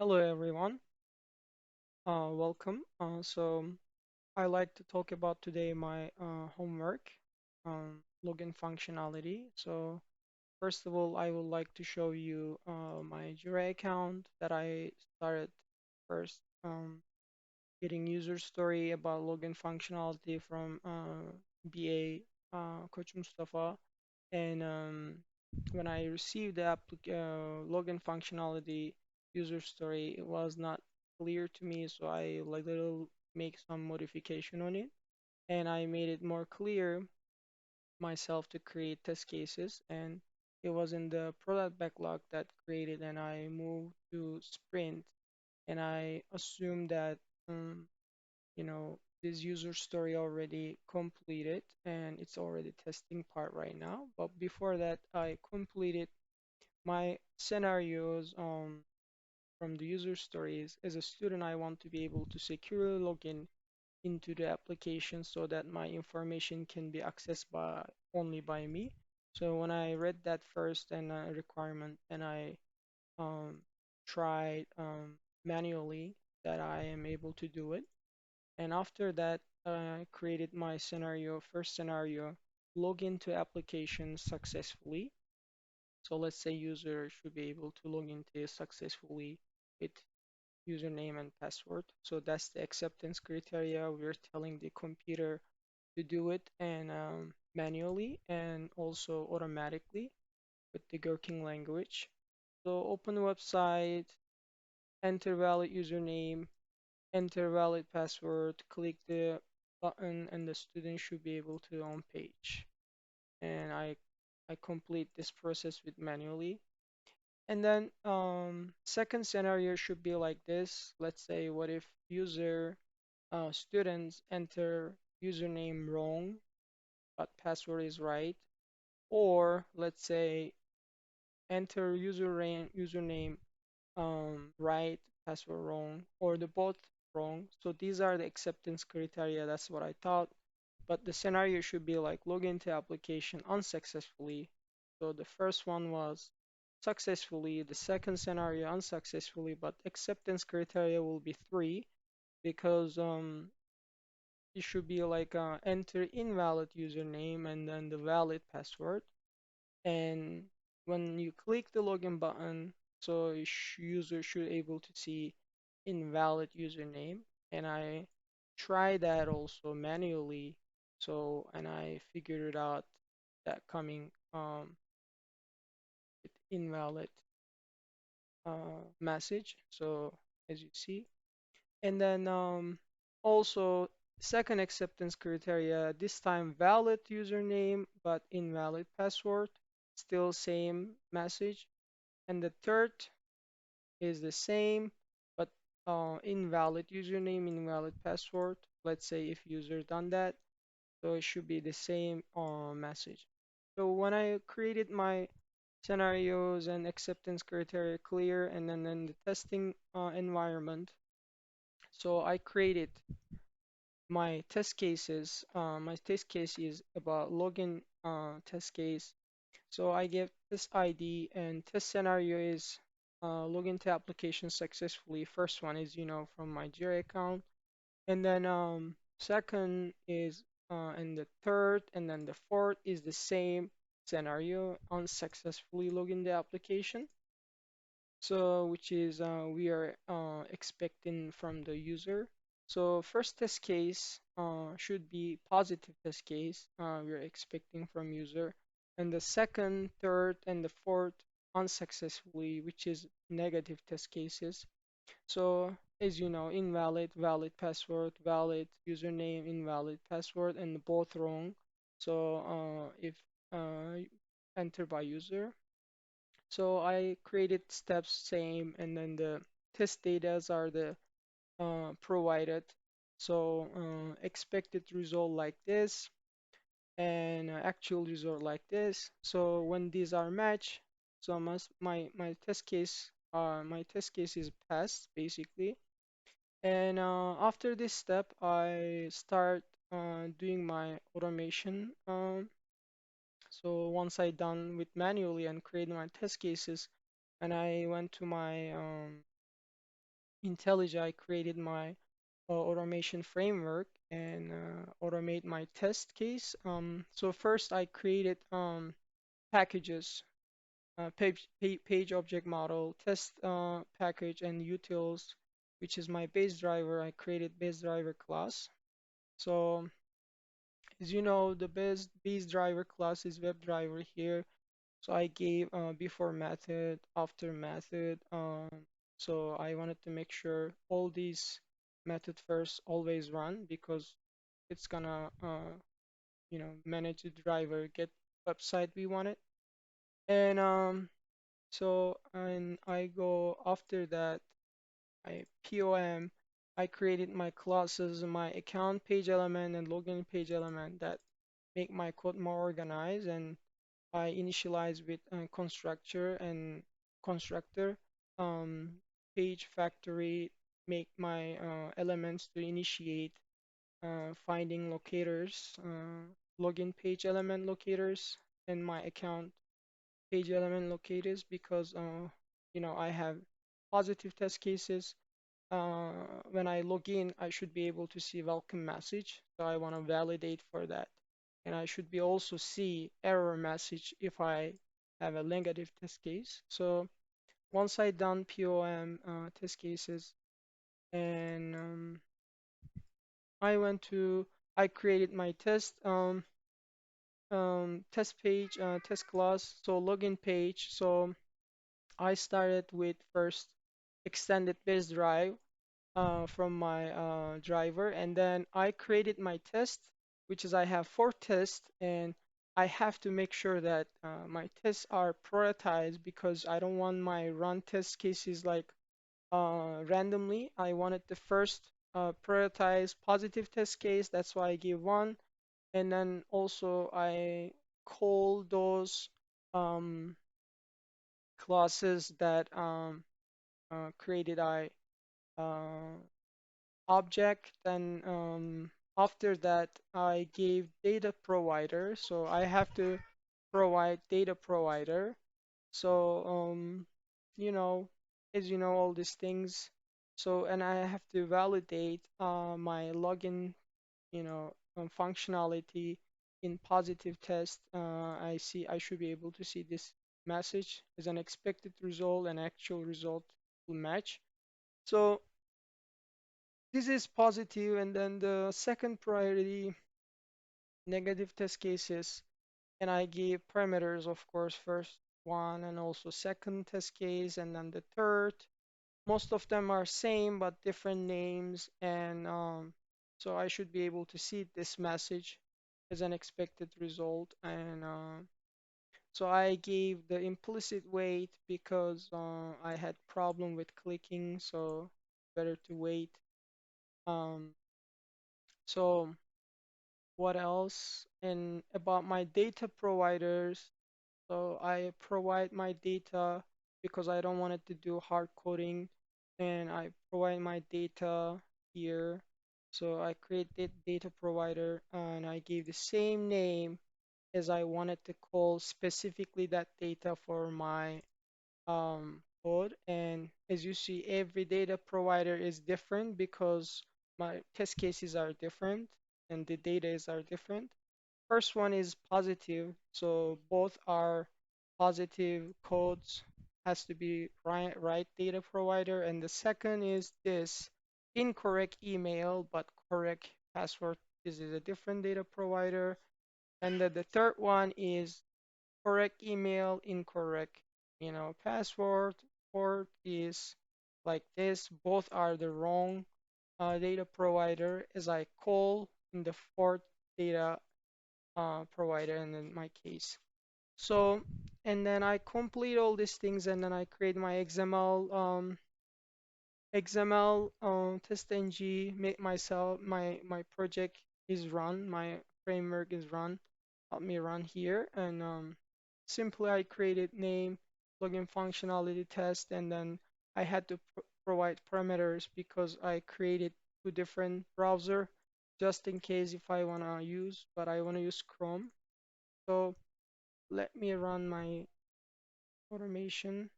Hello everyone, welcome. I like to talk about today my homework, login functionality. So first of all, I would like to show you my Jira account that I started first, getting user story about login functionality from BA Coach Mustafa. And when I received the login functionality user story, it was not clear to me, so I like little make some modification on it, and I made it more clear myself to create test cases. And it was in the product backlog that created, and I moved to sprint, and I assumed that this user story already completed and it's already testing part right now. But before that, I completed my scenarios from the user stories. As a student, I want to be able to securely log in into the application so that my information can be accessed by only by me. So when I read that first and requirement, and I um, tried manually that I am able to do it. And after that, I created my scenario, first scenario, log into application successfully. So let's say user should be able to log into successfully with username and password. So that's the acceptance criteria. We're telling the computer to do it and manually and also automatically with the Gherkin language. So open website, enter valid username, enter valid password, click the button, and the student should be able to on page. And I complete this process with manually. And then second scenario should be like this. Let's say what if user students enter username wrong, but password is right. Or let's say enter username right, password wrong, or the both wrong. So these are the acceptance criteria. That's what I thought. But the scenario should be like log into application unsuccessfully. So the first one was successfully, the second scenario unsuccessfully, but acceptance criteria will be three because it should be like enter invalid username and then the valid password. And when you click the login button, so user should able to see invalid username. And I try that also manually. So and I figured it out that coming with invalid message. So as you see, and then also second acceptance criteria, this time valid username but invalid password, still same message. And the third is the same, but invalid username, invalid password. Let's say if user done that, so it should be the same message. So when I created my scenarios and acceptance criteria clear, and then in the testing environment, so I created my test cases. My test case is about login test case. So I give this ID and test scenario is login to application successfully. First one is, from my Jira account. And then second is, and the third, and then the fourth is the same scenario, unsuccessfully login the application. So which is we are expecting from the user. So first test case should be positive test case we're expecting from user, and the second, third, and the fourth unsuccessfully, which is negative test cases. So as you know, invalid, valid password, valid username, invalid password, and both wrong. So if enter by user. So I created steps same, and then the test datas are the provided. So expected result like this, and actual result like this. So when these are matched, so my test case is passed basically. And after this step, I start doing my automation. So once I done with manually and create my test cases, and I went to my IntelliJ, I created my automation framework and automate my test case. So first I created packages, page object model, test package, and utils, which is my base driver. I created base driver class. So as you know, the base driver class is WebDriver here. So I gave before method, after method. So I wanted to make sure all these method first always run because it's gonna manage the driver, get website we wanted. And and I go after that, I POM, I created my classes, my account page element and login page element that make my code more organized, and I initialize with constructor, um, page factory, make my elements to initiate finding locators, login page element locators, and my account page element locators because I have positive test cases. Uh, when I log in, I should be able to see welcome message, so I want to validate for that. And I should be also see error message if I have a negative test case. So once I done POM test cases, and I created my test page, test class, so login page. So I started with first extended base drive from my driver, and then I created my test, which is I have 4 tests, and I have to make sure that my tests are prioritized because I don't want my run test cases like randomly. I wanted to first prioritize positive test case, that's why I give one, and then also I call those um, classes that created I uh, object. Then after that, I gave data provider. So I have to provide data provider. So you know, as you know, all these things. So and I have to validate my login, functionality in positive test. I should be able to see this message as an expected result and actual result will match. So this is positive, and then the second priority, negative test cases, and I gave parameters, of course, first one and also second test case, and then the third. Most of them are same but different names, and so I should be able to see this message as an expected result. And so I gave the implicit wait because I had problem with clicking, so better to wait. Um, so what else? And about my data providers, so I provide my data because I don't want it to do hard coding, and I provide my data here. So I create the data provider and I gave the same name as I wanted to call specifically that data for my code. And as you see, every data provider is different because my test cases are different and the data is are different. First one is positive, so both are positive codes, has to be right data provider. And the second is this incorrect email but correct password. This is a different data provider. And then the third one is correct email, incorrect, password. Fourth is like this. Both are the wrong data provider as I call in the fourth data provider, and in my case. So, and then I complete all these things, and then I create my XML test ng, make myself my project is run, my framework is run, help me run here, and simply I created name, login functionality test, and then I had to provide parameters because I created 2 different browser just in case if I wanna use, but I wanna use Chrome. So let me run my automation.